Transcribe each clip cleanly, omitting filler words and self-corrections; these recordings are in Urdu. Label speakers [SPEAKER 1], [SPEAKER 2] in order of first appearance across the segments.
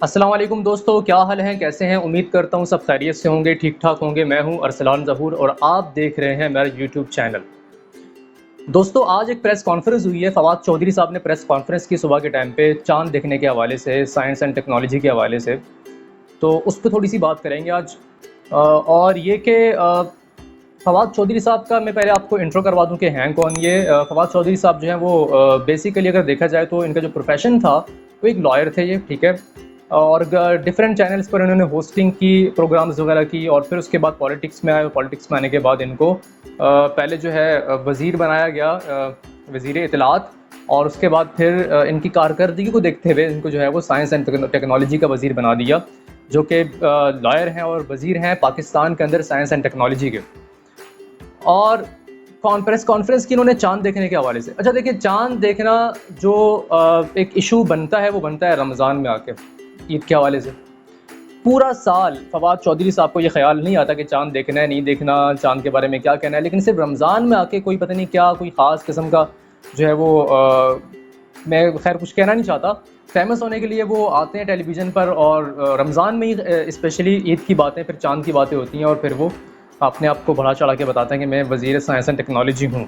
[SPEAKER 1] السلام علیکم دوستو، کیا حال ہیں؟ کیسے ہیں؟ امید کرتا ہوں سب خیریت سے ہوں گے، ٹھیک ٹھاک ہوں گے۔ میں ہوں ارسلان ظہور اور آپ دیکھ رہے ہیں میرا یوٹیوب چینل۔ دوستو، آج ایک پریس کانفرنس ہوئی ہے۔ فواد چودھری صاحب نے پریس کانفرنس کی صبح کے ٹائم پہ چاند دیکھنے کے حوالے سے، سائنس اینڈ ٹیکنالوجی کے حوالے سے، تو اس پہ تھوڑی سی بات کریں گے آج۔ اور یہ کہ فواد چودھری صاحب کا میں پہلے آپ کو انٹرو کروا دوں کہ ہیں کون یہ۔ فواد چودھری صاحب جو ہیں وہ بیسیکلی اگر دیکھا جائے تو ان کا جو پروفیشن تھا وہ ایک لائر تھے یہ، ٹھیک ہے، اور ڈفرینٹ چینلز پر انہوں نے ہوسٹنگ کی، پروگرامز وغیرہ کی، اور پھر اس کے بعد پالیٹکس میں آئے۔ پالیٹکس میں آنے کے بعد ان کو پہلے جو ہے وزیر بنایا گیا، وزیر اطلاعات، اور اس کے بعد پھر ان کی کارکردگی کو دیکھتے ہوئے ان کو جو ہے وہ سائنس اینڈ ٹیکنالوجی کا وزیر بنا دیا، جو کہ لائر ہیں اور وزیر ہیں پاکستان کے اندر سائنس اینڈ ٹیکنالوجی کے۔ اور پریس کانفرنس کی انہوں نے چاند دیکھنے کے حوالے سے۔ اچھا دیکھیں، چاند دیکھنا جو ایک ایشو بنتا ہے وہ بنتا ہے رمضان میں آ کے، عید کے حوالے سے۔ پورا سال فواد چودھری صاحب کو یہ خیال نہیں آتا کہ چاند دیکھنا ہے نہیں دیکھنا، چاند کے بارے میں کیا کہنا ہے، لیکن صرف رمضان میں آ کے کوئی پتہ نہیں کیا، کوئی خاص قسم کا جو ہے وہ میں خیر کچھ کہنا نہیں چاہتا، فیمس ہونے کے لیے وہ آتے ہیں ٹیلی ویژن پر، اور رمضان میں ہی اسپیشلی عید کی باتیں، پھر چاند کی باتیں ہوتی ہیں، اور پھر وہ اپنے آپ کو بڑھا چڑھا کے بتاتے ہیں کہ میں وزیر سائنس اینڈ ٹیکنالوجی ہوں۔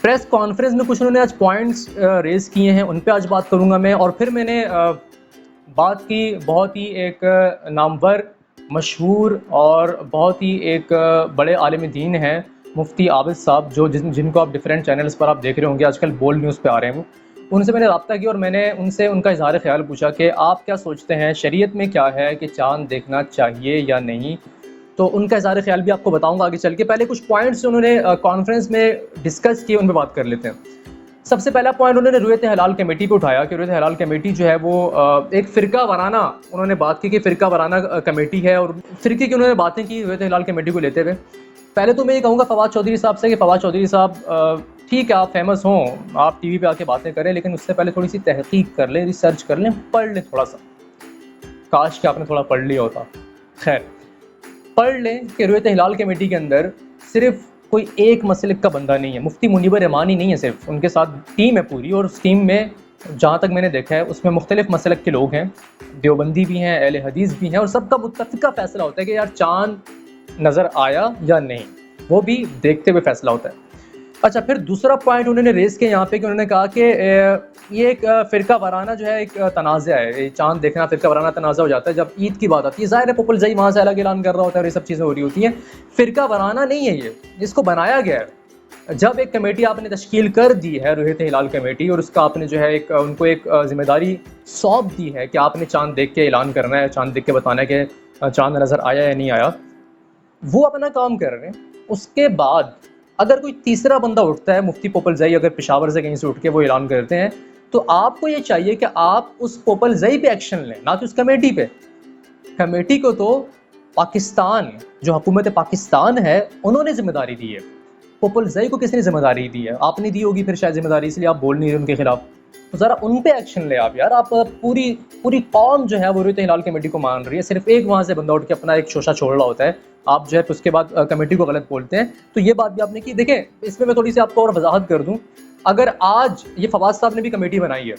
[SPEAKER 1] پریس کانفرنس میں کچھ انہوں نے آج پوائنٹس ریز کیے ہیں، ان پہ آج بات کروں گا میں۔ اور پھر میں نے بات کی بہت ہی ایک نامور، مشہور اور بہت ہی ایک بڑے عالم دین ہیں مفتی عابد صاحب، جو جن کو آپ ڈفرینٹ چینلز پر آپ دیکھ رہے ہوں گے، آج کل بولڈ نیوز پہ آ رہے ہیں وہ۔ ان سے میں نے رابطہ کیا اور میں نے ان سے ان کا اظہار خیال پوچھا کہ آپ کیا سوچتے ہیں، شریعت میں کیا ہے کہ چاند دیکھنا چاہیے یا نہیں۔ تو ان کا اظہار خیال بھی آپ کو بتاؤں گا آگے چل کے۔ پہلے کچھ پوائنٹس جو انہوں نے کانفرنس میں ڈسکس کیے ان پہ بات کر لیتے ہیں۔ سب سے پہلا پوائنٹ انہوں نے رویت ہلال کمیٹی پہ اٹھایا کہ رویت ہلال کمیٹی جو ہے وہ ایک فرقہ وارانہ، انہوں نے بات کی کہ فرقہ وارانہ کمیٹی ہے، اور فرقے کی انہوں نے باتیں کی رویت ہلال کمیٹی کو لیتے ہوئے۔ پہلے تو میں یہ کہوں گا فواد چودھری صاحب سے کہ فواد چودھری صاحب ٹھیک ہے، آپ فیمس ہوں، آپ ٹی وی پہ آ کے باتیں کریں، لیکن اس سے پہلے تھوڑی سی تحقیق کر لیں، ریسرچ کر لیں، پڑھ لیں تھوڑا سا۔ کاش کہ آپ نے تھوڑا پڑھ لیا ہوتا۔ خیر، پڑھ لیں کہ رویت ہلال کمیٹی کے اندر صرف کوئی ایک مسلک کا بندہ نہیں ہے، مفتی منیب الرحمان ہی نہیں ہے صرف، ان کے ساتھ ٹیم ہے پوری، اور اس ٹیم میں جہاں تک میں نے دیکھا ہے اس میں مختلف مسلک کے لوگ ہیں، دیوبندی بھی ہیں، اہل حدیث بھی ہیں، اور سب کا متفقہ فیصلہ ہوتا ہے کہ یار چاند نظر آیا یا نہیں، وہ بھی دیکھتے ہوئے فیصلہ ہوتا ہے۔ اچھا، پھر دوسرا پوائنٹ انہوں نے ریز کیا یہاں پہ کہ انہوں نے کہا کہ یہ ایک فرقہ وارانہ جو ہے ایک تنازع ہے، چاند دیکھنا فرقہ وارانہ تنازع ہو جاتا ہے جب عید کی بات آتی ہے۔ ظاہر ہے پوپل زئی وہاں سے الگ اعلان کر رہا ہوتا ہے اور یہ سب چیزیں ہو رہی ہوتی ہیں، فرقہ وارانہ نہیں ہے یہ، اس کو بنایا گیا ہے۔ جب ایک کمیٹی آپ نے تشکیل کر دی ہے، رویت ہلال کمیٹی، اور اس کا آپ نے جو ہے ان کو ایک ذمہ داری سونپ دی ہے کہ آپ نے چاند دیکھ کے اعلان کرنا ہے، چاند دیکھ کے بتانا ہے کہ چاند نظر آیا یا نہیں آیا، وہ اپنا کام کر رہے ہیں۔ اس کے بعد اگر کوئی تیسرا بندہ اٹھتا ہے، مفتی پوپل زئی اگر پشاور سے کہیں سے اٹھ کے وہ اعلان کرتے ہیں، تو آپ کو یہ چاہیے کہ آپ اس پوپل زئی پہ ایکشن لیں، نہ کہ اس کمیٹی پہ۔ کمیٹی کو تو پاکستان، جو حکومت پاکستان ہے، انہوں نے ذمہ داری دی ہے، پوپل زئی کو کس نے ذمہ داری دی ہے؟ آپ نے دی ہوگی پھر شاید ذمہ داری، اس لیے آپ بول نہیں رہے ان کے خلاف، تو ذرا ان پہ ایکشن لے آپ یار۔ آپ پوری قوم جو ہے وہ رویت ہلال کمیٹی کو مان رہی ہے، صرف ایک وہاں سے بندہ اٹھ کے اپنا ایک شوشہ چھوڑ رہا ہوتا ہے، آپ جو ہے اس کے بعد کمیٹی کو غلط بولتے ہیں، تو یہ بات بھی آپ نے کی۔ دیکھیں، اس میں تھوڑی سی آپ کو اور وضاحت کر دوں، اگر آج یہ فواد صاحب نے بھی کمیٹی بنائی ہے،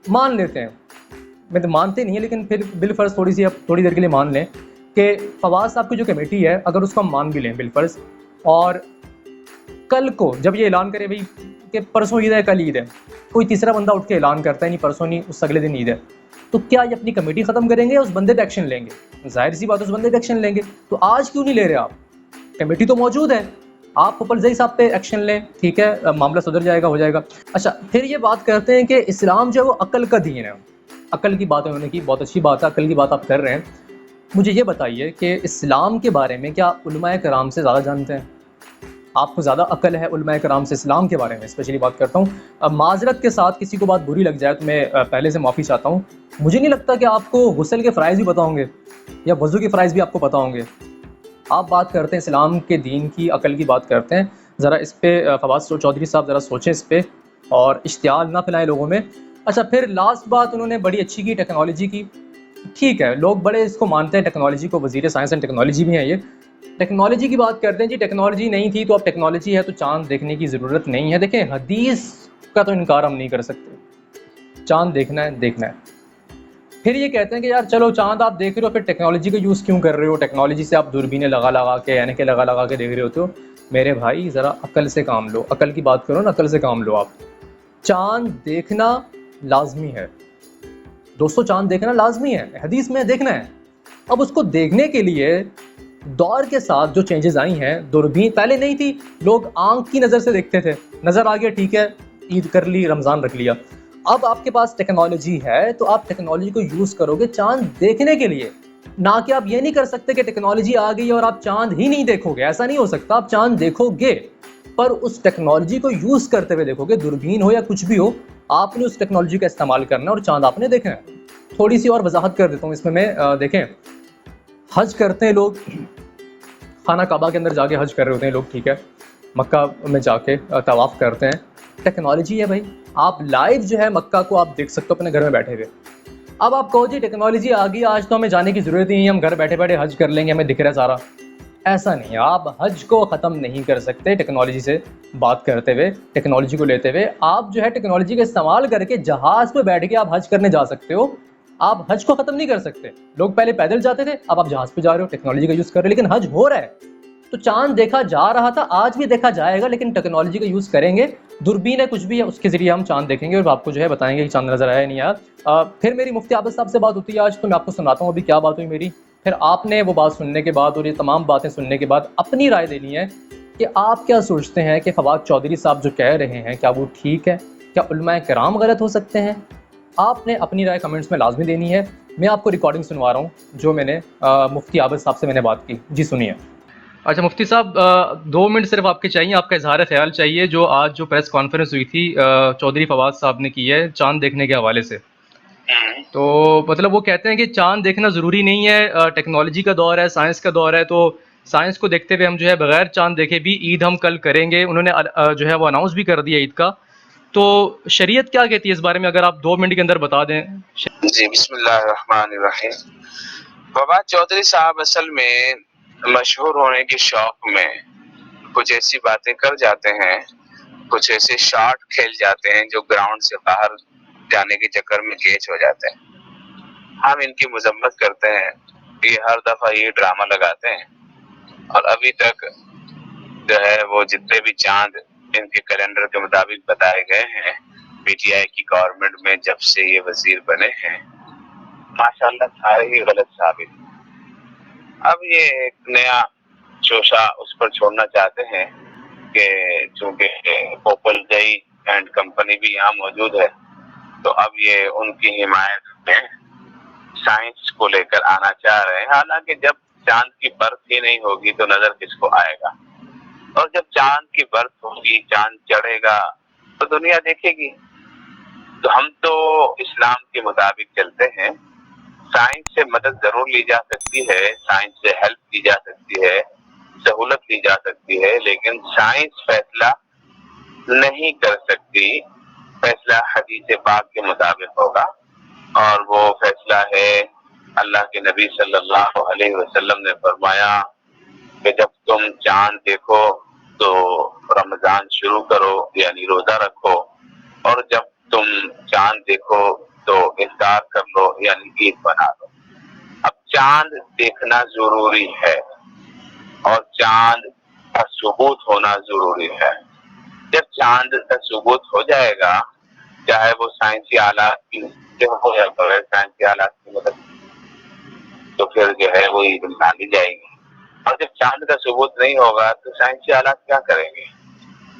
[SPEAKER 1] مان لیتے ہیں، میں تو مانتے نہیں ہیں لیکن پھر بالفرض تھوڑی دیر کے لیے مان لیں کہ فواد صاحب کی جو کمیٹی ہے، اگر اس کو ہم مان بھی لیں بالفرض، اور کل کو جب یہ اعلان کرے بھائی کہ پرسوں عید ہے، کل عید ہے، کوئی تیسرا بندہ اٹھ کے اعلان کرتا ہے نہیں پرسوں نہیں، اس اگلے دن عید ہے، تو کیا یہ اپنی کمیٹی ختم کریں گے یا اس بندے پہ ایکشن لیں گے؟ ظاہر سی بات ہے اس بندے پہ ایکشن لیں گے۔ تو آج کیوں نہیں لے رہے آپ؟ کمیٹی تو موجود ہے، آپ پوپل زئی صاحب پہ ایکشن لیں، ٹھیک ہے، معاملہ سدھر جائے گا، ہو جائے گا۔ اچھا، پھر یہ بات کرتے ہیں کہ اسلام جو ہے وہ عقل کا دین ہے، عقل کی بات انہوں نے کی، بہت اچھی بات ہے، عقل کی بات آپ کر رہے ہیں۔ مجھے یہ بتائیے کہ اسلام کے بارے میں کیا علماء کرام سے زیادہ جانتے ہیں؟ آپ کو زیادہ عقل ہے علماء کرام سے اسلام کے بارے میں؟ اسپیشلی بات کرتا ہوں، اب معذرت کے ساتھ کسی کو بات بری لگ جائے تو میں پہلے سے معافی چاہتا ہوں، مجھے نہیں لگتا کہ آپ کو غسل کے فرائض بھی پتہ ہوں گے یا وضو کے فرائض بھی آپ کو پتہ ہوں گے۔ آپ بات کرتے ہیں اسلام کے دین کی، عقل کی بات کرتے ہیں، ذرا اس پہ فواد چودھری صاحب ذرا سوچیں اس پہ، اور اشتعال نہ پھیلائیں لوگوں میں۔ اچھا، پھر لاسٹ بات انہوں نے بڑی اچھی کی ٹیکنالوجی کی۔ ٹھیک ہے، لوگ بڑے اس کو مانتے ہیں، ٹیکنالوجی کو، وزیر سائنس اینڈ ٹیکنالوجی بھی ہیں یہ، ٹیکنالوجی کی بات کرتے ہیں جی، ٹیکنالوجی نہیں تھی تو اب ٹیکنالوجی ہے تو چاند دیکھنے کی ضرورت نہیں ہے۔ دیکھیں، حدیث کا تو انکار ہم نہیں کر سکتے، چاند دیکھنا ہے دیکھنا ہے۔ پھر یہ کہتے ہیں کہ یار چلو چاند آپ دیکھ رہے ہو، پھر ٹیکنالوجی کا یوز کیوں کر رہے ہو؟ ٹیکنالوجی سے آپ دوربینیں لگا کے اینکیں لگا کے دیکھ رہے ہوتے ہو۔ میرے بھائی ذرا عقل سے کام لو، عقل کی بات کرو نا، عقل سے کام لو۔ آپ چاند دیکھنا لازمی ہے دوستو، چاند دیکھنا لازمی ہے، حدیث میں دیکھنا ہے۔ اب اس کو دیکھنے کے لیے دور کے ساتھ جو چینجز آئی ہیں، دوربین پہلے نہیں تھی، لوگ آنکھ کی نظر سے دیکھتے تھے، نظر آ گیا ٹھیک ہے، عید کر لی، رمضان رکھ لیا۔ اب آپ کے پاس ٹیکنالوجی ہے تو آپ ٹیکنالوجی کو یوز کرو گے چاند دیکھنے کے لیے، نہ کہ آپ یہ نہیں کر سکتے کہ ٹیکنالوجی آ گئی اور آپ چاند ہی نہیں دیکھو گے۔ ایسا نہیں ہو سکتا، آپ چاند دیکھو گے پر اس ٹیکنالوجی کو یوز کرتے ہوئے دیکھو گے۔ دوربین ہو یا کچھ بھی ہو، آپ نے اس ٹیکنالوجی کا استعمال کرنا اور چاند آپ نے دیکھنا ہے۔ تھوڑی سی اور وضاحت کر دیتا ہوں اس میں دیکھیں، حج کرتے ہیں لوگ، خانہ کعبہ کے اندر جا کے حج کر رہے ہوتے ہیں لوگ، ٹھیک ہے، مکہ میں جا کے طواف کرتے ہیں، ٹیکنالوجی ہے بھائی، آپ لائیو جو ہے مکہ کو آپ دیکھ سکتے ہو اپنے گھر میں بیٹھے ہوئے۔ اب آپ کہو جی ٹیکنالوجی آ گئی، آج تو ہمیں جانے کی ضرورت ہی نہیں ہے، ہم گھر بیٹھے بیٹھے حج کر لیں گے، ہمیں دکھ رہا ہے سارا۔ ایسا نہیں ہے، آپ حج کو ختم نہیں کر سکتے ٹیکنالوجی سے بات کرتے ہوئے، ٹیکنالوجی کو لیتے ہوئے۔ آپ جو ہے ٹیکنالوجی کا استعمال کر کے جہاز پہ بیٹھ کے آپ حج کرنے جا سکتے ہو، آپ حج کو ختم نہیں کر سکتے۔ لوگ پہلے پیدل جاتے تھے، اب آپ جہاز پہ جا رہے ہو، ٹیکنالوجی کا یوز کر رہے ہو، لیکن حج ہو رہا ہے۔ تو چاند دیکھا جا رہا تھا، آج بھی دیکھا جائے گا، لیکن ٹیکنالوجی کا یوز کریں گے، دوربین ہے کچھ بھی ہے، اس کے ذریعے ہم چاند دیکھیں گے اور آپ کو جو ہے بتائیں گے کہ چاند نظر آیا یا نہیں آیا۔ پھر میری مفتی عابد صاحب سے بات ہوتی ہے آج، تو میں آپ کو سناتا ہوں ابھی کیا بات ہوئی میری۔ پھر آپ نے وہ بات سننے کے بعد اور یہ تمام باتیں سننے کے بعد اپنی رائے دینی ہے کہ آپ کیا سوچتے ہیں کہ فواد چودھری صاحب جو کہہ رہے ہیں کیا وہ ٹھیک ہے؟ کیا علماء کرام غلط ہو سکتے ہیں؟ آپ نے اپنی رائے کمنٹس میں لازمی دینی ہے۔ میں آپ کو ریکارڈنگ سنوا رہا ہوں جو میں نے مفتی عابد صاحب سے میں نے بات کی، جی سنیے۔ اچھا مفتی صاحب، 2 منٹ صرف آپ کے چاہیے، آپ کا اظہار خیال چاہیے جو آج جو پریس کانفرنس ہوئی تھی چودھری فواد صاحب نے کی ہے چاند دیکھنے کے حوالے سے۔ تو مطلب وہ کہتے ہیں کہ چاند دیکھنا ضروری نہیں ہے، ٹیکنالوجی کا دور ہے، سائنس کا دور ہے، تو سائنس کو دیکھتے ہوئے ہم جو ہے بغیر چاند دیکھے بھی عید ہم کل کریں گے۔ انہوں نے جو ہے وہ اناؤنس بھی کر دیا عید کا۔ تو شریعت کیا کہتی ہے اس بارے میں، اگر آپ 2 منٹ کے اندر بتا دیں۔
[SPEAKER 2] جی بسم اللہ الرحمن الرحیم۔ فواد چودھری صاحب اصل میں مشہور ہونے کے شوق میں کچھ ایسی باتیں کر جاتے ہیں، کچھ ایسے شاٹ کھیل جاتے ہیں جو گراؤنڈ سے باہر جانے کے چکر میں کیچ ہو جاتے ہیں۔ ہم ان کی مذمت کرتے ہیں، یہ ہر دفعہ یہ ڈرامہ لگاتے ہیں، اور ابھی تک جو ہے وہ جتنے بھی چاند ان کے کیلنڈر کے مطابق بتائے گئے ہیں پی ٹی آئی کی گورنمنٹ میں جب سے یہ وزیر بنے ہیں، ماشاءاللہ سارے ہی غلط ثابت۔ اب یہ ایک نیا شوشہ اس پر چھوڑنا چاہتے ہیں کہ چونکہ پوپل جئی اینڈ کمپنی بھی یہاں موجود ہے، تو اب یہ ان کی حمایت میں سائنس کو لے کر آنا چاہ رہے ہیں۔ حالانکہ جب چاند کی برف ہی نہیں ہوگی تو نظر کس کو آئے گا، اور جب چاند کی برف ہوگی، چاند چڑھے گا تو دنیا دیکھے گی۔ تو ہم تو اسلام کے مطابق چلتے ہیں، سائنس سے مدد ضرور لی جا سکتی ہے، سائنس سے ہیلپ کی جا سکتی ہے، سہولت لی جا سکتی ہے، لیکن سائنس فیصلہ نہیں کر سکتی، فیصلہ حدیث پاک کے مطابق ہوگا، اور وہ فیصلہ ہے اللہ کے نبی صلی اللہ علیہ وسلم نے فرمایا کہ جب تم چاند دیکھو تو رمضان شروع کرو یعنی روزہ رکھو، اور جب تم چاند دیکھو تو افطار کر لو یعنی عید بنا لو۔ اب چاند دیکھنا ضروری ہے اور چاند کا ثبوت ہونا ضروری ہے۔ جب چاند کا ثبوت ہو جائے گا، چاہے وہ سائنسی آلات کی ہو یا بغیر سائنسی آلات کی مدد، تو پھر جو ہے وہ عید بنا لی جائے گی۔ اور جب چاند کا ثبوت نہیں ہوگا تو سائنسی آلات کیا کریں گے؟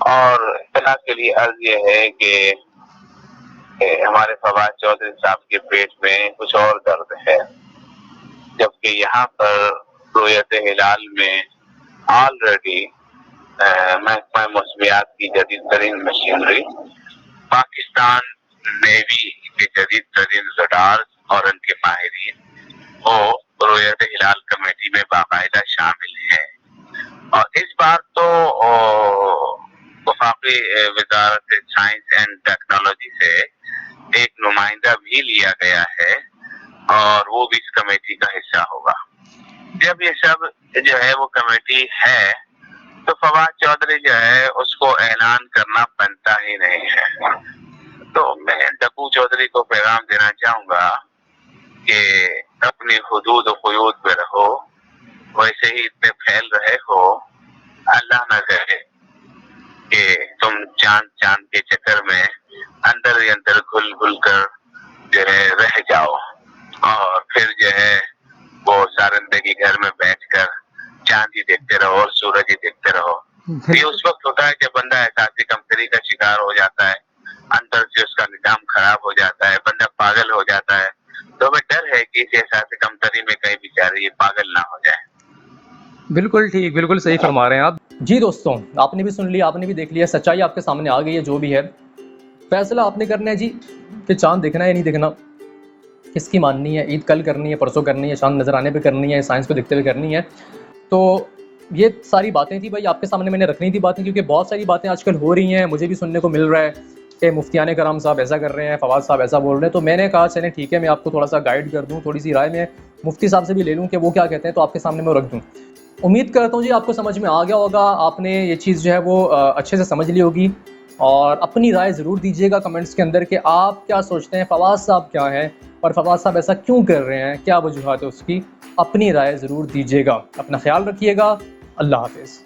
[SPEAKER 2] اور اطلاع کے لیے عرض یہ ہے کہ ہمارے فواد چودھری صاحب کے پیٹ میں کچھ اور درد ہے، جبکہ یہاں پر رؤیت ہلال میں آلریڈی محکمہ موسمیات کی جدید ترین مشینری، پاکستان نیوی کے جدید ترین رڈار اور ان کے ماہرین وہ رؤیت ہلال کمیٹی میں باقاعدہ شامل ہیں۔ اور اس بار تو وفاقی وزارت سائنس اینڈ ٹیکنالوجی سے ایک نمائندہ بھی لیا گیا ہے اور وہ بھی اس کمیٹی کا حصہ ہوگا۔ جب یہ سب جو ہے وہ کمیٹی ہے تو فواد چودھری جو ہے اس کو اعلان کرنا بنتا ہی نہیں ہے۔ تو میں ڈپو چودھری کو پیغام دینا چاہوں گا حدود و قیود پہ رہو، ویسے ہی اتنے پھیل رہے ہو، اللہ نہ کرے کہ تم چاند کے چکر میں اندر ہی اندر گھل گھل کر جو ہے رہ جاؤ، اور پھر جو ہے وہ سارندے کی گھر میں بیٹھ کر چاند ہی دیکھتے رہو اور سورج ہی دیکھتے رہو۔ یہ اس وقت ہوتا ہے جب بندہ احساس کمتری کا شکار ہو جاتا ہے، اندر سے اس کا نظام خراب ہو جاتا ہے، بندہ پاگل ہو جاتا ہے۔ تو ہمیں ڈر ہے کہ اس احساس کمتری میں کہیں بیچارے یہ پاگل نہ ہو جائے۔
[SPEAKER 1] بالکل ٹھیک، بالکل صحیح فرما رہے ہیں آپ۔ جی دوستوں، آپ نے بھی سن لیا، آپ نے بھی دیکھ لیا، سچائی آپ کے سامنے آ گئی ہے جو بھی ہے۔ فیصلہ آپ نے کرنا ہے جی کہ چاند دیکھنا ہے یا نہیں دیکھنا، کس کی ماننی ہے، عید کل کرنی ہے، پرسوں کرنی ہے، چاند نظر آنے پہ کرنی ہے، سائنس کو دیکھتے ہوئے کرنی ہے۔ تو یہ ساری باتیں تھی بھائی، آپ کے سامنے میں نے رکھنی تھی باتیں، کیونکہ بہت ساری باتیں آج کل ہو رہی ہیں، مجھے بھی سننے کو مل رہا ہے کہ مفتیان کرام صاحب ایسا کر رہے ہیں، فواد صاحب ایسا بول رہے ہیں۔ تو میں نے کہا چلیں ٹھیک ہے، میں آپ کو تھوڑا سا گائیڈ کر دوں، تھوڑی سی رائے میں مفتی صاحب سے بھی لے لوں کہ وہ کیا کہتے ہیں، تو آپ کے سامنے میں رکھ دوں۔ امید کرتا ہوں جی آپ کو سمجھ میں آ گیا ہوگا، آپ نے یہ چیز جو ہے وہ اچھے سے سمجھ لی ہوگی، اور اپنی رائے ضرور دیجیے گا کمنٹس کے اندر کہ آپ کیا سوچتے ہیں، فواد صاحب کیا ہیں، اور فواد صاحب ایسا کیوں کر رہے ہیں، کیا وجوہات ہے اس کی، اپنی رائے ضرور دیجیے گا۔ اپنا خیال رکھیے گا، اللہ حافظ۔